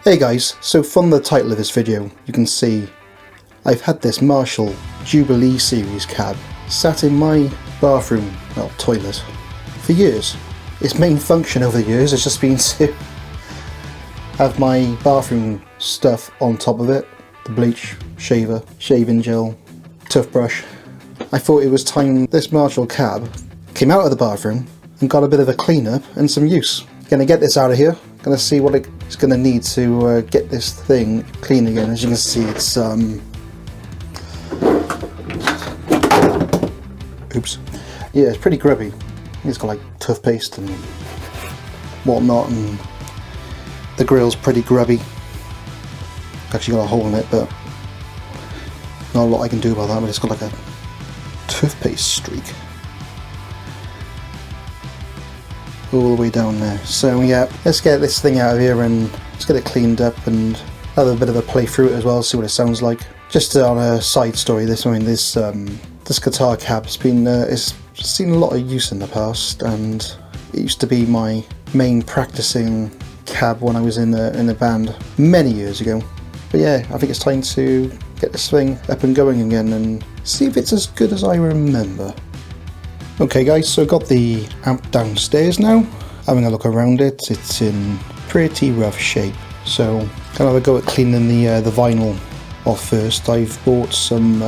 Hey guys, so from the title of this video you can see I've had this Marshall Jubilee series cab sat in my bathroom, well toilet, for years. Its main function over the years has just been to have my bathroom stuff on top of it. The bleach, shaver, shaving gel, toothbrush. I thought it was time this Marshall cab came out of the bathroom and got a bit of a clean up and some use. Gonna get this out of here. Gonna see what it's gonna need to get this thing clean again. As you can see, it's oops. Yeah, it's pretty grubby. It's got like toothpaste and whatnot, and the grill's pretty grubby. Actually got a hole in it, but not a lot I can do about that. But it's got like a toothpaste streak all the way down there. So yeah, let's get this thing out of here and let's get it cleaned up and have a bit of a play through it as well, see what it sounds like. Just on a side story, this guitar cab's been it's seen a lot of use in the past, and it used to be my main practicing cab when I was in a band many years ago. But yeah, I think it's time to get this thing up and going again and see if it's as good as I remember. Okay guys, so I got the amp downstairs now, having a look around it. It's in pretty rough shape, so kind of a go at cleaning the vinyl off first. I've bought some,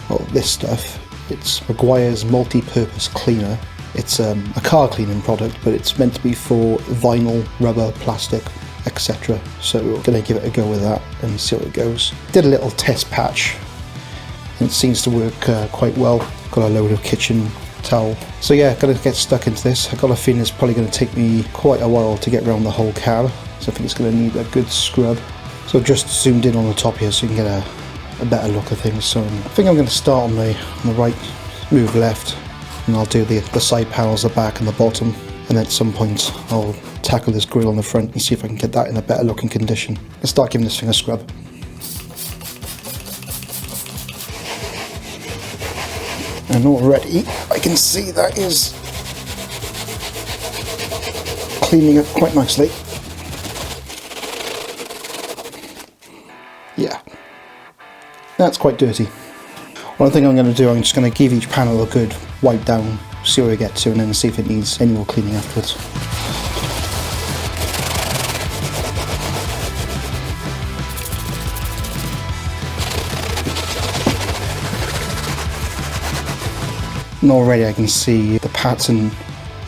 well, this stuff. It's Meguiar's multi-purpose cleaner. It's a car cleaning product, but it's meant to be for vinyl, rubber, plastic, etc. So we're going to give it a go with that and see how it goes. Did a little test patch and it seems to work quite well. Got a load of kitchen towel. So yeah, gonna get stuck into this. I got a feeling it's probably going to take me quite a while to get around the whole cab, so I think it's going to need a good scrub. So I've just zoomed in on the top here so you can get a better look of things. So I think I'm going to start on the right, move left, and I'll do the side panels, the back and the bottom, and then at some point I'll tackle this grill on the front and see if I can get that in a better looking condition. Let's start giving this thing a scrub. And already I can see that is cleaning up quite nicely. Yeah, that's quite dirty. One thing I'm going to do, I'm just going to give each panel a good wipe down, see where we get to, and then see if it needs any more cleaning afterwards. And already I can see the pattern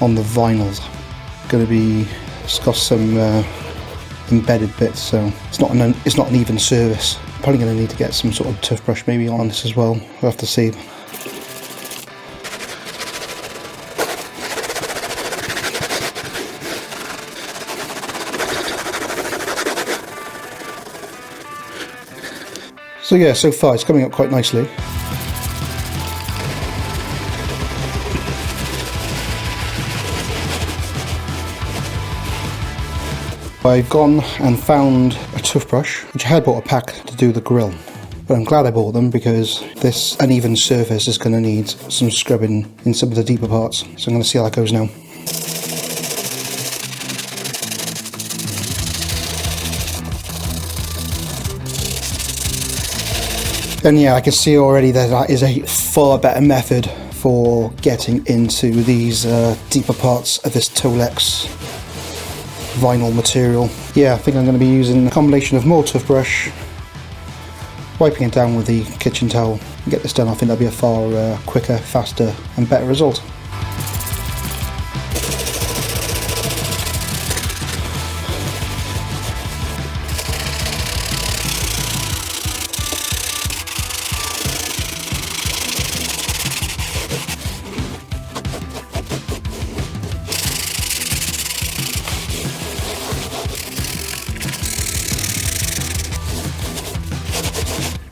on the vinyls. It's got some embedded bits, so it's not an even surface. Probably going to need to get some sort of toothbrush maybe on this as well. We'll have to see. So yeah, so far it's coming up quite nicely. I've gone and found a toothbrush, which I had bought a pack to do the grill, but I'm glad I bought them because this uneven surface is going to need some scrubbing in some of the deeper parts. So I'm going to see how that goes now. And yeah, I can see already that is a far better method for getting into these deeper parts of this Tolex vinyl material. Yeah, I think I'm going to be using a combination of more toothbrush, wiping it down with the kitchen towel, and get this done. I think that'll be a far quicker, faster and better result.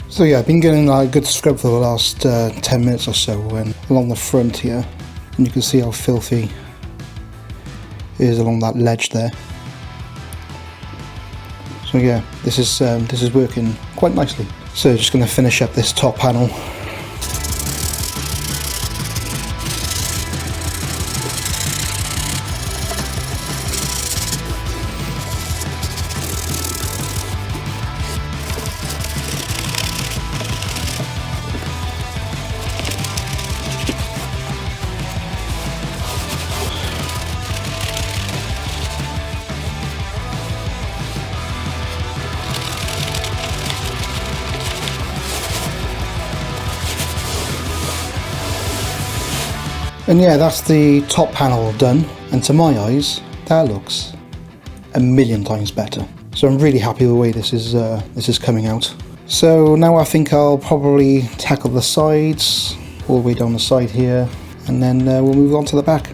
So yeah, I've been getting a good scrub for the last 10 minutes or so, and along the front here, and you can see how filthy it is along that ledge there. So yeah, this is working quite nicely. So just going to finish up this top panel. And yeah, that's the top panel done, and to my eyes that looks a million times better. So I'm really happy with the way this is coming out. So now I think I'll probably tackle the sides, all the way down the side here, and then we'll move on to the back.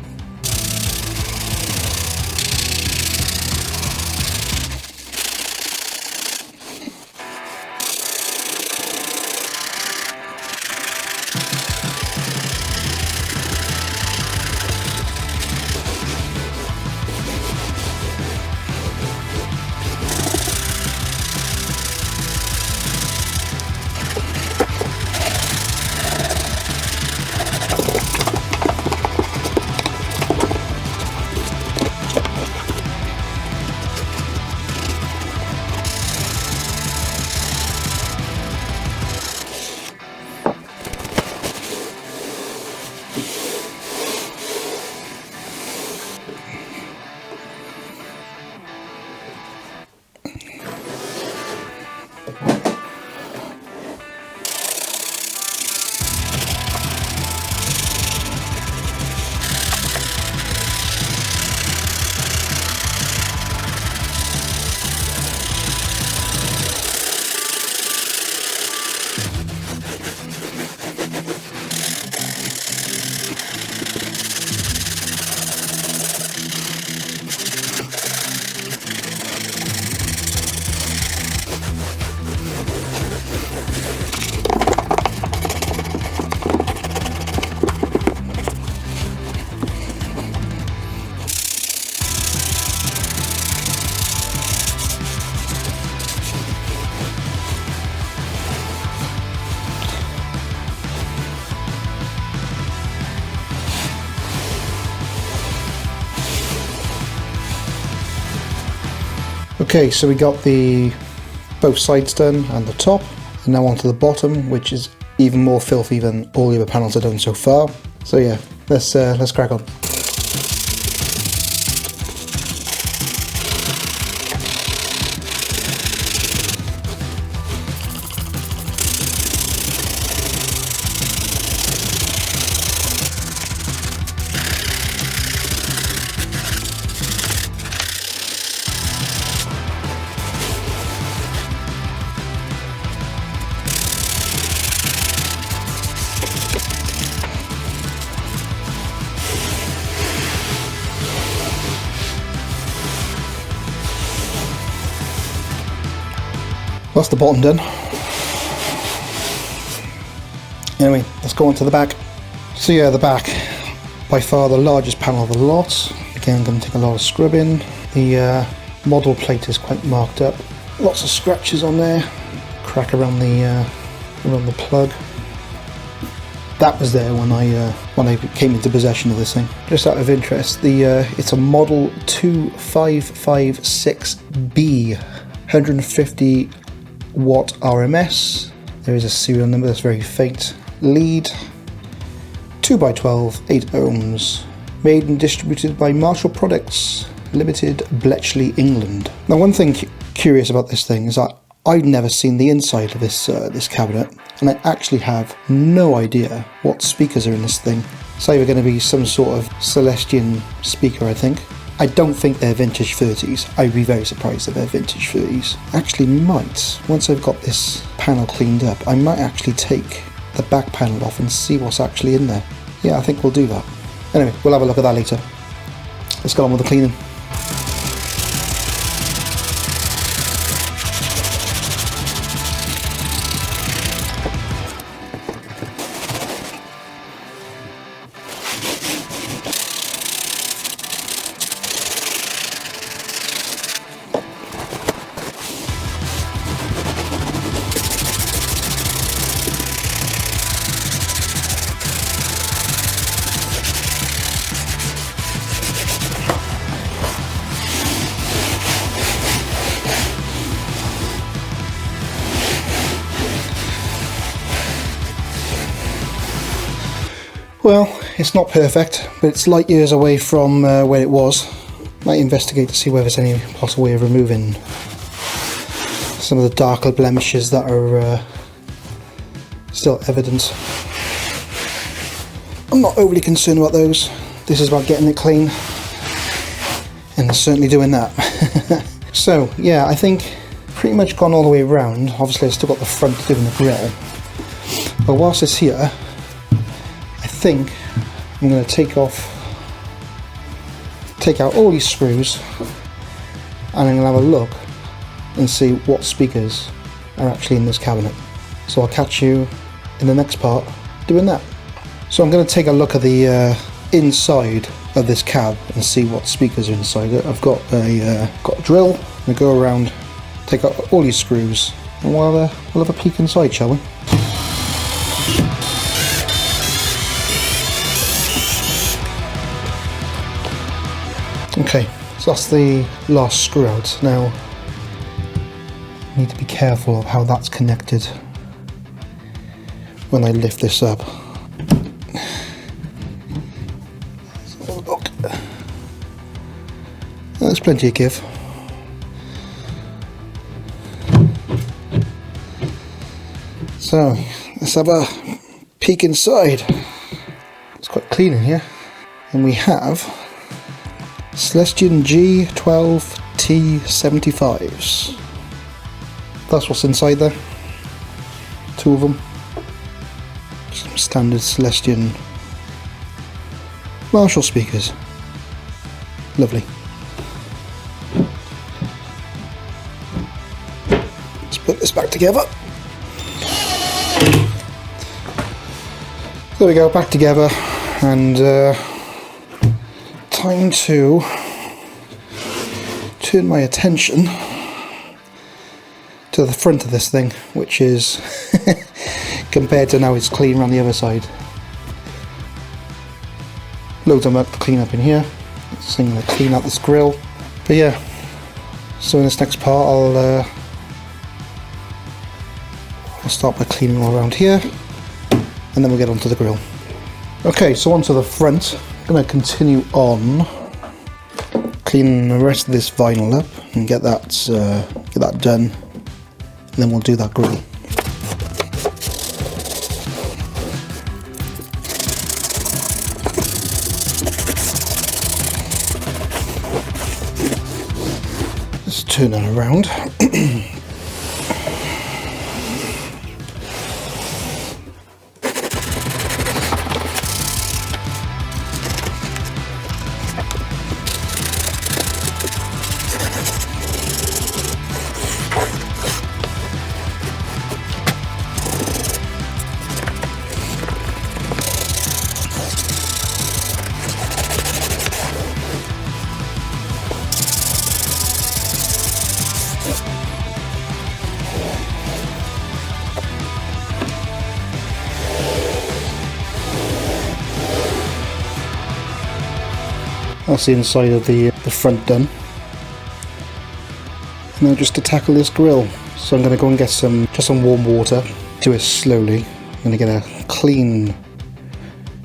Okay, so we got both sides done and the top, and now onto the bottom, which is even more filthy than all the other panels I've done so far. So yeah, let's crack on. That's the bottom done. Anyway, let's go on to the back. So yeah, the back, by far the largest panel of the lot. Again, going to take a lot of scrubbing. The model plate is quite marked up. Lots of scratches on there. Crack around the plug. That was there when I came into possession of this thing. Just out of interest, it's a model 2556B, 150 watt RMS. There is a serial number that's very faint. Lead 2x12, 8 ohms. Made and distributed by Marshall Products Limited, Bletchley, England. Now, one thing curious about this thing is that I've never seen the inside of this cabinet, and I actually have no idea what speakers are in this thing. It's either going to be some sort of Celestian speaker, I think. I don't think they're vintage 30s. I'd be very surprised if they're vintage 30s. Actually might, once I've got this panel cleaned up, I might actually take the back panel off and see what's actually in there. Yeah, I think we'll do that. Anyway, we'll have a look at that later. Let's get on with the cleaning. Well, it's not perfect, but it's light years away from where it was. Might investigate to see whether there's any possible way of removing some of the darker blemishes that are still evident. I'm not overly concerned about those. This is about getting it clean, and certainly doing that. So yeah, I think pretty much gone all the way around. Obviously I've still got the front doing the grill, but whilst it's here, I think I'm going to take out all these screws, and I'm going to have a look and see what speakers are actually in this cabinet. So I'll catch you in the next part doing that. So I'm going to take a look at the inside of this cab and see what speakers are inside it. I've got a drill. I'm going to go around, take out all these screws, and we'll have a peek inside, shall we? Okay, so that's the last screw out. Now, I need to be careful of how that's connected when I lift this up. So, look. There's plenty of give. So, let's have a peek inside. It's quite clean in here. And we have Celestion G12T75s. That's what's inside there. Two of them. Some standard Celestion Marshall speakers. Lovely. Let's put this back together. There we go, back together, and time to turn my attention to the front of this thing, which is compared to now it's clean around the other side. Loads of muck to clean up in here. So I'm going to clean out this grill. But yeah, so in this next part I'll start by cleaning all around here, and then we'll get onto the grill. Okay, so onto the front. I'm going to continue on cleaning the rest of this vinyl up and get that done, and then we'll do that grill. Let's turn it around. That's the inside of the front done. And now just to tackle this grill. So I'm going to go and get some warm water. Do it slowly. I'm going to get a clean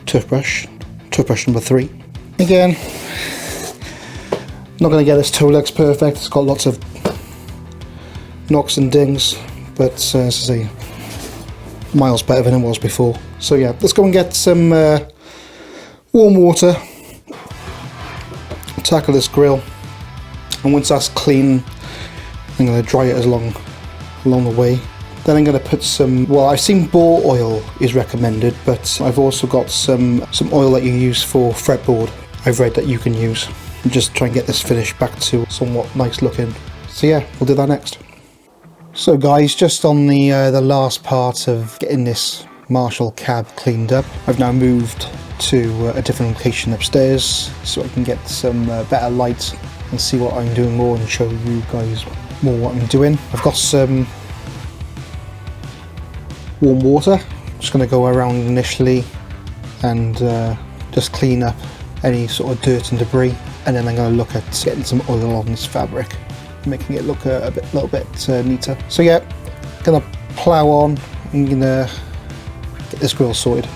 toothbrush number 3. Again, not going to get this Tolex perfect. It's got lots of knocks and dings, but as I say, miles better than it was before. So yeah, let's go and get some warm water. Tackle this grill, and once that's clean, I'm going to dry it along the way. Then I'm going to put some, well, I've seen boar oil is recommended, but I've also got some oil that you use for fretboard. I've read that you can use, and just try and get this finish back to somewhat nice looking. So yeah, we'll do that next. So guys, just on the last part of getting this Marshall cab cleaned up, I've now moved to a different location upstairs so I can get some better light and see what I'm doing more and show you guys more what I'm doing. I've got some warm water. I'm just going to go around initially and just clean up any sort of dirt and debris, and then I'm going to look at getting some oil on this fabric, making it look a little bit neater. So yeah, going to plough on and going to get this grill sorted.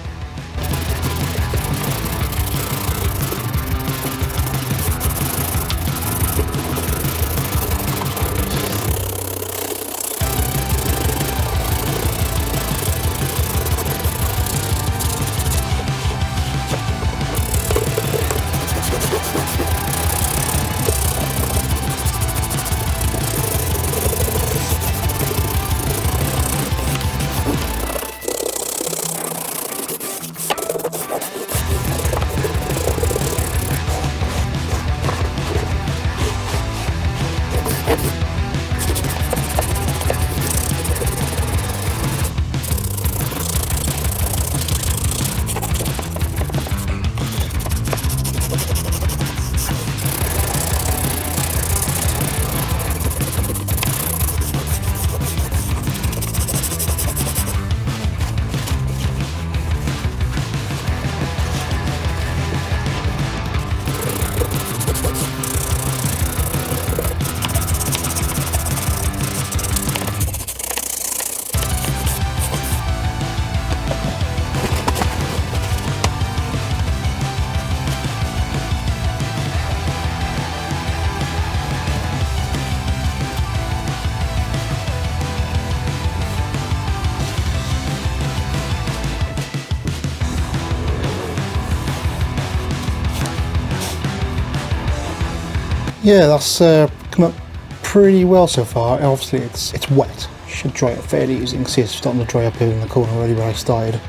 Yeah, that's come up pretty well so far. Obviously it's wet. Should dry it fairly easy. You can see it's starting to dry up here in the corner already where I started.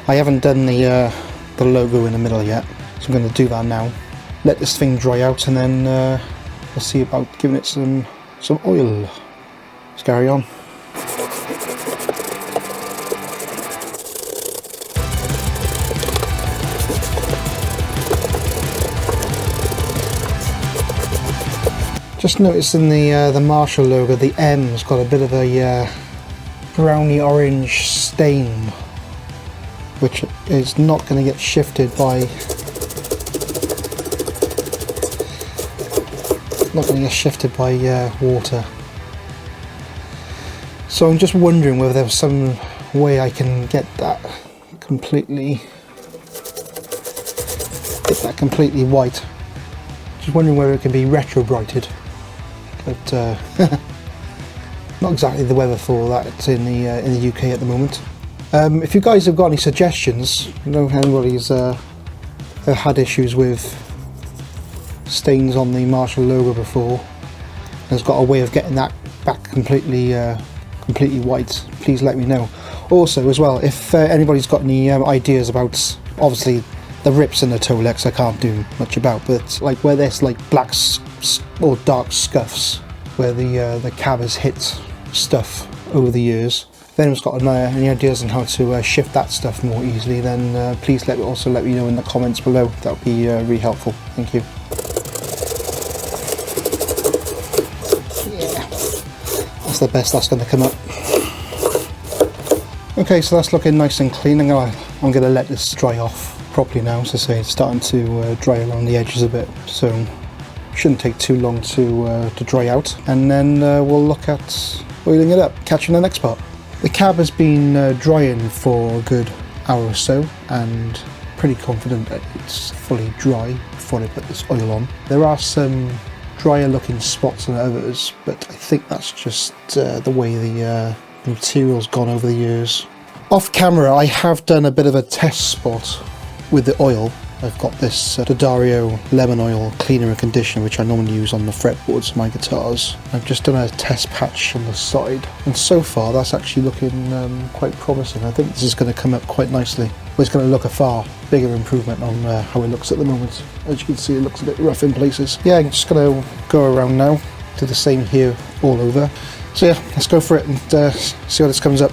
I haven't done the logo in the middle yet, so I'm going to do that now. Let this thing dry out and then we'll see about giving it some oil. Let's carry on. Just noticing the Marshall logo, the M's got a bit of a browny orange stain, which is not going to get shifted by water. So I'm just wondering whether there's some way I can get that completely white. Just wondering whether it can be retro brighted. But not exactly the weather for that in the UK at the moment. If you guys have got any suggestions, you know, anybody's had issues with stains on the Marshall logo before, and has got a way of getting that back completely white, please let me know. Also, as well, if anybody's got any ideas about, obviously the rips in the Tolex I can't do much about, but like where there's like black or dark scuffs where the cab has hit stuff over the years. If anyone's got any ideas on how to shift that stuff more easily, then please also let me know in the comments below. That would be really helpful. Thank you. Yeah, that's the best that's going to come up. Okay, so that's looking nice and clean. I'm going to let this dry off properly now. So say it's starting to dry around the edges a bit, so shouldn't take too long to dry out, and then we'll look at oiling it up. Catch you in the next part. The cab has been drying for a good hour or so, and pretty confident that it's fully dry before I put this oil on. There are some drier looking spots than others, but I think that's just the way the material's gone over the years. Off camera I have done a bit of a test spot with the oil. I've got this D'Addario lemon oil cleaner and conditioner, which I normally use on the fretboards of my guitars. I've just done a test patch on the side, and so far that's actually looking quite promising. I think this is going to come up quite nicely. Well, it's going to look a far bigger improvement on how it looks at the moment. As you can see, it looks a bit rough in places. Yeah, I'm just going to go around now, do the same here all over. So yeah, let's go for it and see how this comes up.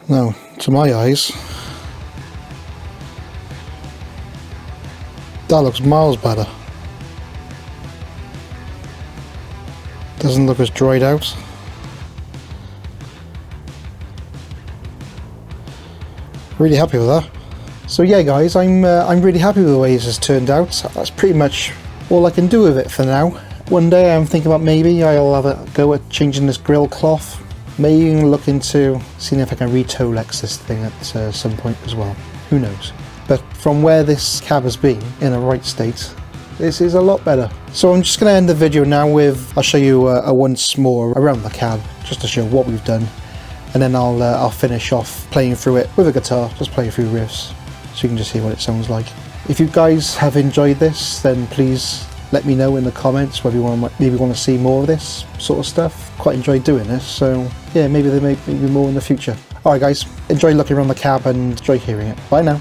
Now, to my eyes, that looks miles better. Doesn't look as dried out. Really happy with that. So yeah guys, I'm really happy with the way this has turned out. That's pretty much all I can do with it for now. One day I'm thinking about maybe I'll have a go at changing this grill cloth. Maybe even look into seeing if I can re-Tolex this thing at some point as well. Who knows? But from where this cab has been in a right state, this is a lot better. So I'm just going to end the video now with, I'll show you once more around the cab, just to show what we've done. And then I'll finish off playing through it with a guitar, just play a few riffs, so you can just hear what it sounds like. If you guys have enjoyed this, then please let me know in the comments whether you maybe want to see more of this sort of stuff. Quite enjoyed doing this, so yeah, maybe there may be more in the future. Alright guys, enjoy looking around the cab and enjoy hearing it. Bye now.